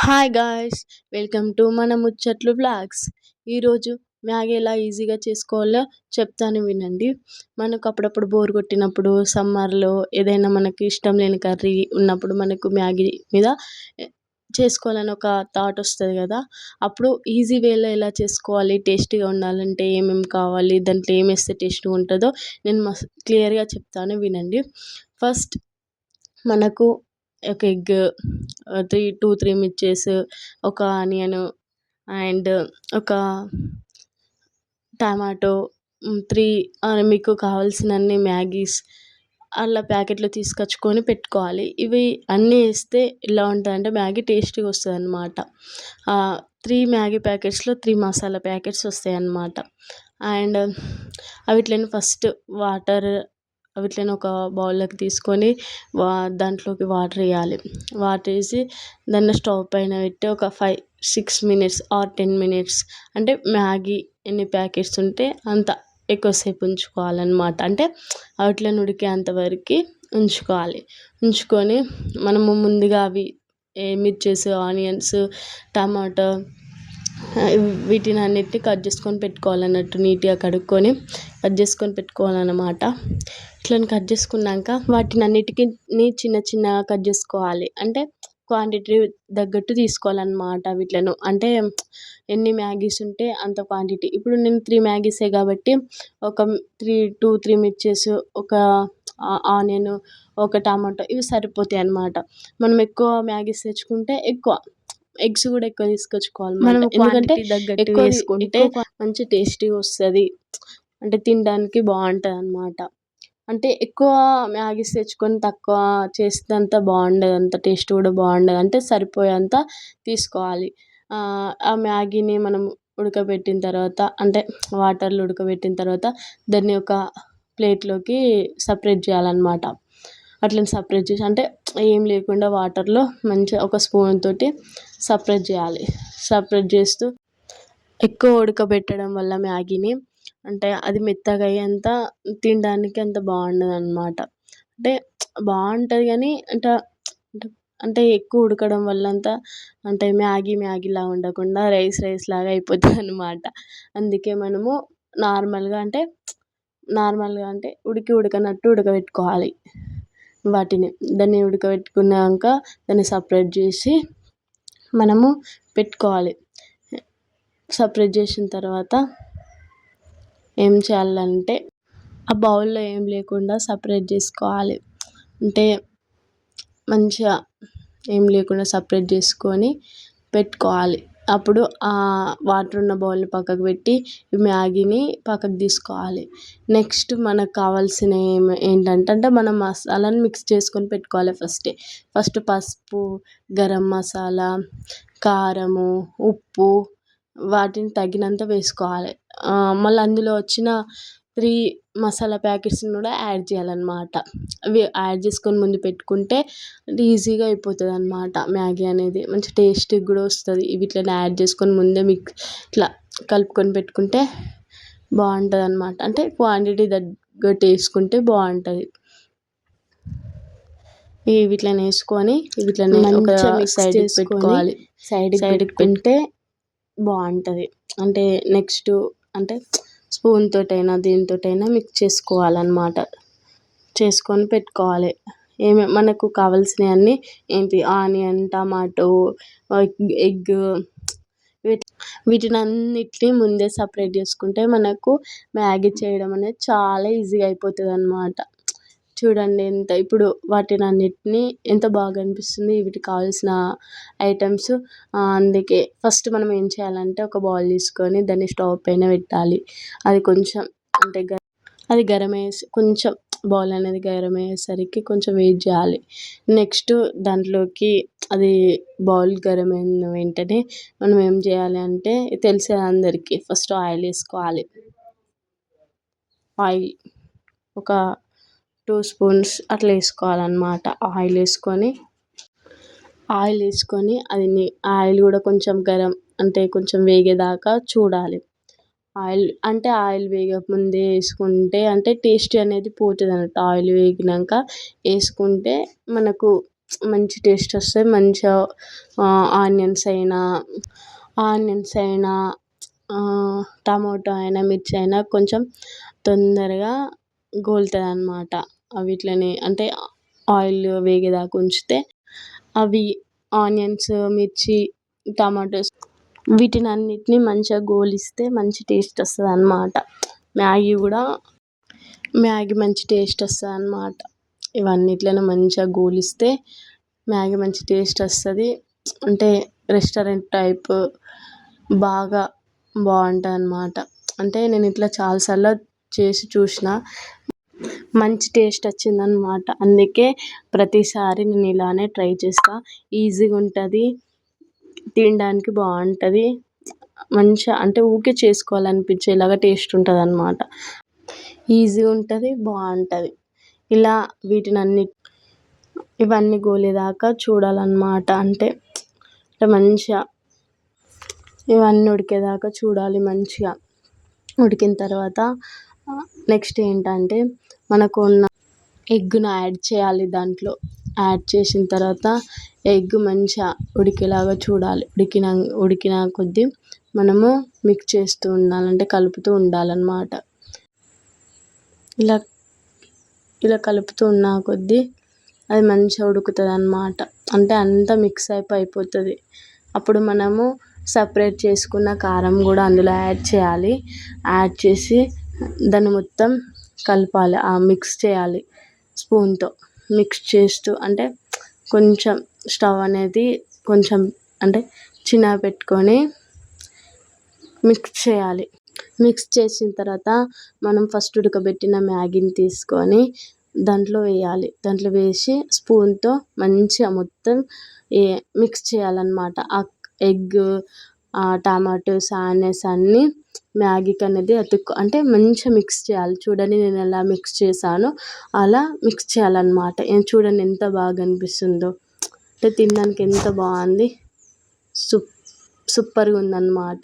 Hi guys, welcome to మన ముచ్చట్లు vlogs. ఈరోజు మ్యాగీ ఎలా ఈజీగా చేసుకోవాలో చెప్తాను వినండి. మనకు అప్పుడప్పుడు బోర్ కొట్టినప్పుడు, సమ్మర్లో ఏదైనా మనకి ఇష్టం లేని కర్రీ ఉన్నప్పుడు మనకు మ్యాగీ మీద చేసుకోవాలని ఒక థాట్ వస్తుంది కదా. అప్పుడు ఈజీ వేలో ఎలా చేసుకోవాలి, టేస్టీగా ఉండాలంటే ఏమేమి కావాలి, దాంట్లో ఏం వేస్తే టేస్ట్గా ఉంటుందో నేను క్లియర్గా చెప్తాను వినండి. ఫస్ట్ మనకు ఒక ఎగ్, 3 మిర్చెస్, ఒక ఆనియన్ అండ్ ఒక టమాటో, 3 మీకు కావాల్సినన్ని మ్యాగీస్ అలా ప్యాకెట్లో తీసుకొచ్చుకొని పెట్టుకోవాలి. ఇవి అన్నీ వేస్తే ఎలా ఉంటుందంటే మ్యాగీ టేస్టీగా వస్తుంది అన్నమాట. 3 మ్యాగీ ప్యాకెట్స్లో 3 మసాలా ప్యాకెట్స్ వస్తాయి అన్నమాట. అండ్ వీటిని ఫస్ట్ వీటిని ఒక బౌల్లోకి తీసుకొని దాంట్లోకి వాటర్ వేయాలి. వాటర్ వేసి దాన్ని స్టవ్ పైన పెట్టి ఒక 5-6 మినిట్స్ ఆర్ 10 మినిట్స్, అంటే మ్యాగీ ఎన్ని ప్యాకెట్స్ ఉంటే అంత ఎక్కువసేపు ఉంచుకోవాలన్నమాట. అంటే వాటిని ఉడికేంత వరకు ఉంచుకొని మనము ముందుగా అవి మిర్చెస్, ఆనియన్స్, టమాటో వీటిని అన్నిటిని కట్ చేసుకొని పెట్టుకోవాలన్నట్టు. నీట్గా కడుక్కొని కట్ చేసుకొని పెట్టుకోవాలన్నమాట. ఇట్లా కట్ చేసుకున్నాక వాటిని అన్నిటికీ చిన్న చిన్నగా కట్ చేసుకోవాలి. అంటే క్వాంటిటీ తగ్గట్టు తీసుకోవాలన్నమాట వీటిని. అంటే ఎన్ని మ్యాగీస్ ఉంటే అంత క్వాంటిటీ. ఇప్పుడు నేను 3 మ్యాగీసే కాబట్టి ఒక 3 మిర్చెస్, ఒక ఆనియన్, ఒక టమాటో ఇవి సరిపోతాయి అన్నమాట. మనం ఎక్కువ మ్యాగీస్ తెచ్చుకుంటే ఎక్కువ ఎగ్స్ కూడా ఎక్కువ తీసుకొచ్చుకోవాలి మనం, ఎందుకంటే ఎక్కువ వేసుకుంటే మంచి టేస్టీగా వస్తుంది, అంటే తినడానికి బాగుంటుంది అన్నమాట. అంటే ఎక్కువ మ్యాగీస్ తెచ్చుకొని తక్కువ చేస్తే అంత బాగుండదు, అంత టేస్ట్ కూడా బాగుండదు. అంటే సరిపోయేంత తీసుకోవాలి. ఆ మ్యాగీని మనం ఉడకబెట్టిన తర్వాత, అంటే వాటర్లో ఉడకబెట్టిన తర్వాత దాన్ని ఒక ప్లేట్లోకి సపరేట్ చేయాలన్నమాట. అట్లా సపరేట్ చేసి, అంటే ఏం లేకుండా వాటర్లో మంచిగా ఒక స్పూన్ తోటి సపరేట్ చేయాలి. సపరేట్ చేస్తూ ఎక్కువ ఉడకబెట్టడం వల్ల మ్యాగీని, అంటే అది మెత్తగా అయ్యేంత తినడానికి అంత బాగుండదు అన్నమాట. అంటే బాగుంటుంది కానీ అంటే ఎక్కువ ఉడకడం వల్ల అంటే మ్యాగీలా ఉండకుండా రైస్ లాగా అయిపోతుంది అన్నమాట. అందుకే మనము నార్మల్గా అంటే ఉడకనట్టు ఉడకబెట్టుకోవాలి వాటిని. దాన్ని ఉడకబెట్టుకున్నాక దాన్ని సపరేట్ చేసి మనము పెట్టుకోవాలి. సపరేట్ చేసిన తర్వాత ఏం చేయాలంటే ఆ బౌల్లో ఏం లేకుండా సపరేట్ చేసుకోవాలి. అంటే మంచిగా ఏం లేకుండా సపరేట్ చేసుకొని పెట్టుకోవాలి. అప్పుడు ఆ వాటర్ ఉన్న బౌల్ని పక్కకు పెట్టి మ్యాగీని పక్కకు తీసుకోవాలి. నెక్స్ట్ మనకు కావాల్సిన ఏంటంటే మనం మసాలాని మిక్స్ చేసుకొని పెట్టుకోవాలి. ఫస్ట్ పసుపు, గరం మసాలా, కారము, ఉప్పు వాటిని తగినంత వేసుకోవాలి. మళ్ళీ అందులో వచ్చిన 3 మసాలా ప్యాకెట్స్ని కూడా యాడ్ చేయాలన్నమాట. అవి యాడ్ చేసుకొని ముందు పెట్టుకుంటే ఈజీగా అయిపోతుంది అన్నమాట. మ్యాగీ అనేది మంచి టేస్ట్గా కూడా వస్తుంది. వీటిని యాడ్ చేసుకొని ముందే ఇట్లా కలుపుకొని పెట్టుకుంటే బాగుంటుంది అన్నమాట. అంటే క్వాంటిటీ తగ్గట్టు వేసుకుంటే బాగుంటుంది. వీటిని వేసుకొని వీటిని ఒక సైడ్కి పెట్టుకోవాలి. సైడ్కి పెడితే బాగుంటుంది. అంటే నెక్స్ట్ అంటే స్పూన్ తోటైనా దేనితోటైనా మిక్స్ చేసుకోవాలన్నమాట. చేసుకొని పెట్టుకోవాలి. మనకు కావాల్సినవన్నీ ఏంటి, ఆనియన్, టమాటో, ఎగ్, వీటిని అన్నిటిని ముందే సపరేట్ చేసుకుంటే మనకు మ్యాగీ చేయడం అనేది చాలా ఈజీగా అయిపోతుంది అన్నమాట. చూడండి ఇప్పుడు వాటిని అన్నిటినీ ఎంత బాగా అనిపిస్తుంది వీటికి కావాల్సిన ఐటమ్స్. అందుకే ఫస్ట్ మనం ఏం చేయాలంటే ఒక బౌల్ తీసుకొని దాన్ని స్టవ్ పైన పెట్టాలి. అది కొంచెం అంటే అది కొంచెం బౌల్ అనేది గరం అయ్యేసరికి కొంచెం వెయిట్ చేయాలి. నెక్స్ట్ దాంట్లోకి అది బౌల్ గరం అయిన వెంటనే మనం ఏం చేయాలి అంటే తెలిసే అందరికీ ఫస్ట్ ఆయిల్ వేసుకోవాలి. ఆయిల్ ఒక 2 స్పూన్స్ అట్లా వేసుకోవాలన్నమాట. ఆయిల్ వేసుకొని అది ఆయిల్ కూడా కొంచెం అంటే కొంచెం వేగేదాకా చూడాలి. ఆయిల్ వేగక ముందే వేసుకుంటే అంటే టేస్ట్ అనేది పోతుంది అన్నట్టు. ఆయిల్ వేగినాక వేసుకుంటే మనకు మంచి టేస్ట్ వస్తుంది. మంచిగా ఆనియన్స్ అయినా టమాటో అయినా మిర్చి అయినా కొంచెం తొందరగా గోలుతుందన్నమాట. వీటిని అంటే ఆయిల్ వేగేదాకా ఉంచితే అవి ఆనియన్స్, మిర్చి, టమాటోస్ వీటినన్నిటిని మంచిగా గోలిస్తే మంచి టేస్ట్ వస్తుందన్నమాట. మ్యాగీ మంచి టేస్ట్ వస్తుందన్నమాట. ఇవన్నిట్లను మంచిగా గోలిస్తే మ్యాగీ మంచి టేస్ట్ వస్తుంది. అంటే రెస్టారెంట్ టైప్ బాగుంటుందన్నమాట. అంటే నేను ఇట్లా చాలాసార్లు చేసి చూసిన, మంచి టేస్ట్ వచ్చిందన్నమాట. అందుకే ప్రతిసారి నేను ఇలానే ట్రై చేస్తాను. ఈజీగా ఉంటుంది, తినడానికి బాగుంటుంది. మంచిగా అంటే ఊరికే చేసుకోవాలనిపించేలాగా టేస్ట్ ఉంటుందన్నమాట. ఈజీగా ఉంటుంది, బాగుంటుంది. ఇలా ఇవన్నీ గోలేదాకా చూడాలన్నమాట. అంటే మంచిగా ఇవన్నీ ఉడికేదాకా చూడాలి. మంచిగా ఉడికిన తర్వాత నెక్స్ట్ ఏంటంటే మనకున్న ఎగ్గును యాడ్ చేయాలి. దాంట్లో యాడ్ చేసిన తర్వాత ఎగ్ మంచిగా ఉడికేలాగా చూడాలి. ఉడికిన కొద్దీ మనము మిక్స్ చేస్తూ ఉండాలి, అంటే కలుపుతూ ఉండాలన్నమాట. ఇలా కలుపుతూ ఉన్న కొద్దీ అది మంచిగా ఉడుకుతుందన్నమాట. అంటే అంతా మిక్స్ అయిపోతుంది. అప్పుడు మనము సపరేట్ చేసుకున్న కారం కూడా అందులో యాడ్ చేయాలి. యాడ్ చేసి దాన్ని మొత్తం కలపాలి, మిక్స్ చేయాలి. స్పూన్తో మిక్స్ చేస్తూ అంటే కొంచెం స్టవ్ అనేది కొంచెం అంటే చిన్నగా పెట్టుకొని మిక్స్ చేయాలి. మిక్స్ చేసిన తర్వాత మనం ఫస్ట్ ఉడకబెట్టిన మ్యాగీని తీసుకొని దాంట్లో వేయాలి. దాంట్లో వేసి స్పూన్తో మంచిగా మొత్తం మిక్స్ చేయాలన్నమాట. ఆ ఎగ్, టమాటోస్, ఆనియన్స్ అన్నీ మ్యాగీకి అనేది అంటే మంచిగా మిక్స్ చేయాలి. చూడండి నేను ఎలా మిక్స్ చేశానో అలా మిక్స్ చేయాలన్నమాట. చూడండి ఎంత బాగా అనిపిస్తుందో, అంటే తినడానికి ఎంత బాగుంది, సూపర్గా ఉందన్నమాట.